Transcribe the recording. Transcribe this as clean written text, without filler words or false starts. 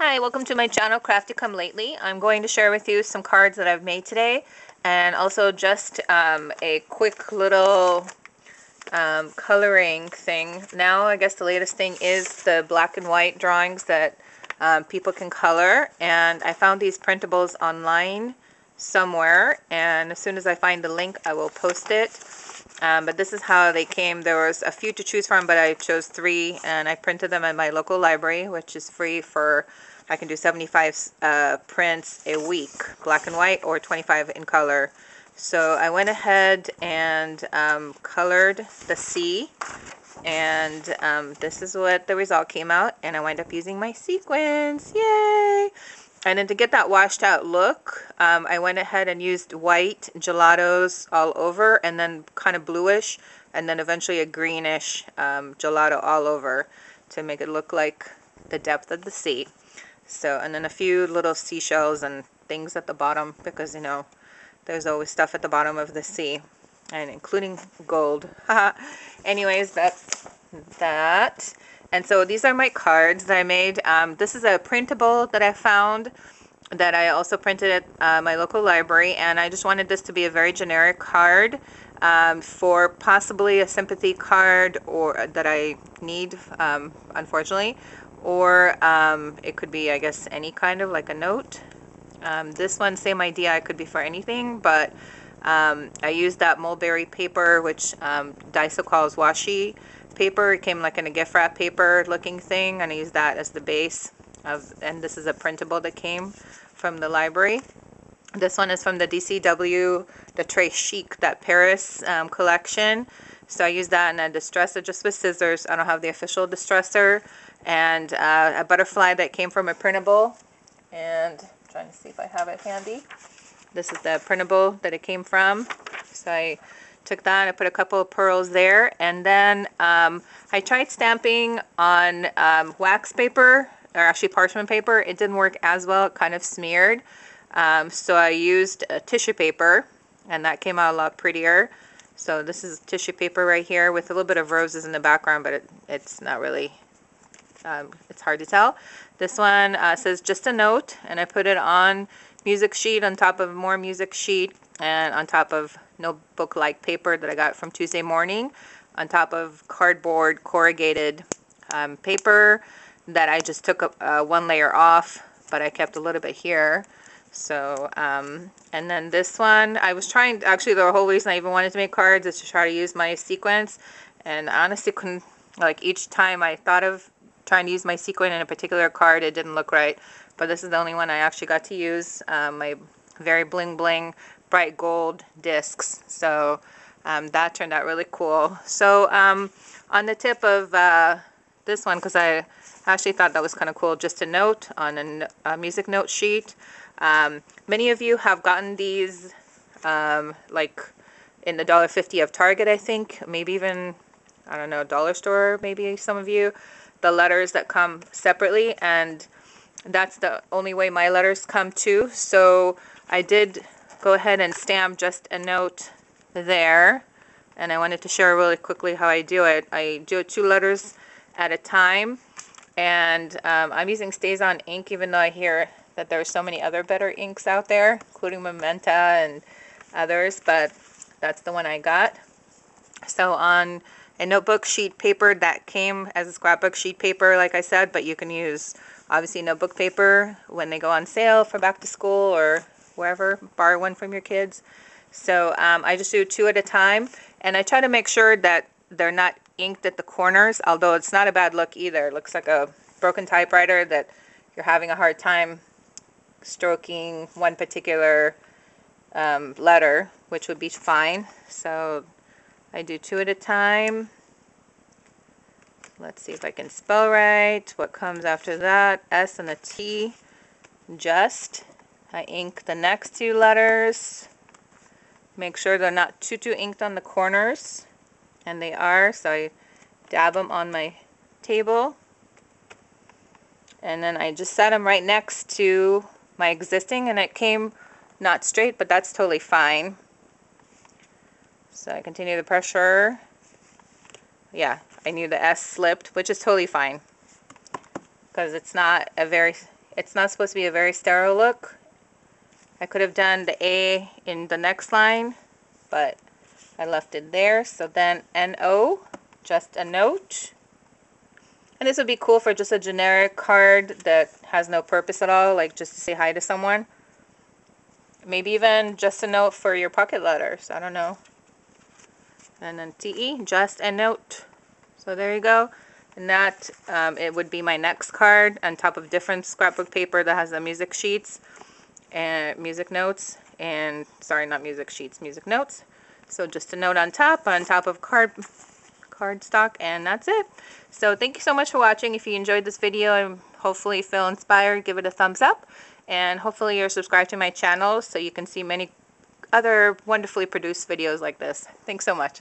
Hi, welcome to my channel, Crafty Come Lately. I'm going to share with you some cards that I've made today, and also just a quick little coloring thing. Now, I guess the latest thing is the black and white drawings that people can color, and I found these printables online somewhere, and as soon as I find the link, I will post it. But this is how they came. There was a few to choose from, but I chose 3, and I printed them at my local library, which is free for, I can do 75 prints a week, black and white, or 25 in color. So I went ahead and colored the sea, and this is what the result came out, and I wound up using my sequins. Yay! And then to get that washed out look, I went ahead and used white gelatos all over, and then kind of bluish, and then eventually a greenish gelato all over to make it look like the depth of the sea. So, and then a few little seashells and things at the bottom, because you know there's always stuff at the bottom of the sea, and including gold. Anyways, that's that. And so these are my cards that I made. This is a printable that I found that I also printed at my local library, and I just wanted this to be a very generic card for possibly a sympathy card, or that I need, unfortunately, or it could be, I guess, any kind of like a note. This one, same idea, it could be for anything, but I used that mulberry paper, which Daiso calls washi paper. It came like in a gift wrap paper looking thing, and I used that as the base of, and this is a printable that came from the library. This one is from the DCW, the Très Chic, that Paris collection. So I used that in a distresser just with scissors. I don't have the official distresser. And a butterfly that came from a printable, and I'm trying to see if I have it handy. This is the printable that it came from. So I took that, I put a couple of pearls there, and then I tried stamping on wax paper, or actually parchment paper. It didn't work as well, it kind of smeared. So I used tissue paper, and that came out a lot prettier. So this is tissue paper right here with a little bit of roses in the background, but it's not really, it's hard to tell. This one says just a note, and I put it on music sheet on top of more music sheet, and on top of notebook-like paper that I got from Tuesday Morning, on top of cardboard corrugated paper that I just took one layer off, but I kept a little bit here. So, and then this one, I was trying, actually the whole reason I even wanted to make cards is to try to use my sequins, and honestly couldn't, like each time I thought of trying to use my sequin in a particular card, it didn't look right. But this is the only one I actually got to use, my very bling bling bright gold discs. So that turned out really cool. So on the tip of this one, because I actually thought that was kind of cool, just a note on a music note sheet. Many of you have gotten these like in the $1.50 of Target, I think, maybe even, I don't know, dollar store, maybe some of you, the letters that come separately, and that's the only way my letters come too. So I did go ahead and stamp just a note there, and I wanted to share really quickly how I do it. I do it 2 letters at a time, and I'm using StazOn ink, even though I hear that there are so many other better inks out there, including Mementa and others, but that's the one I got. So on a notebook sheet paper that came as a scrapbook sheet paper, like I said, but you can use obviously notebook paper when they go on sale for back to school or wherever, borrow one from your kids. So I just do 2 at a time, and I try to make sure that they're not inked at the corners, although it's not a bad look either. It looks like a broken typewriter that you're having a hard time stroking one particular letter, which would be fine. So I do 2 at a time. Let's see if I can spell right. What comes after that? S and a T. Just. I ink the next 2 letters. Make sure they're not too inked on the corners. And they are, so I dab them on my table. And then I just set them right next to my existing, and it came not straight, but that's totally fine. So I continue the pressure. Yeah, I knew the S slipped, which is totally fine, because it's not a very, It's not supposed to be a very sterile look. I could have done the A in the next line, but I left it there. So then NO, just a note. And this would be cool for just a generic card that has no purpose at all, like just to say hi to someone. Maybe even just a note for your pocket letters. I don't know. And then TE, just a note. So there you go. And that, it would be my next card on top of different scrapbook paper that has the music sheets and music notes. And, sorry, not music sheets, music notes. So just a note on top of cardstock, and that's it. So thank you so much for watching. If you enjoyed this video and hopefully feel inspired, give it a thumbs up. And hopefully you're subscribed to my channel so you can see many other wonderfully produced videos like this. Thanks so much.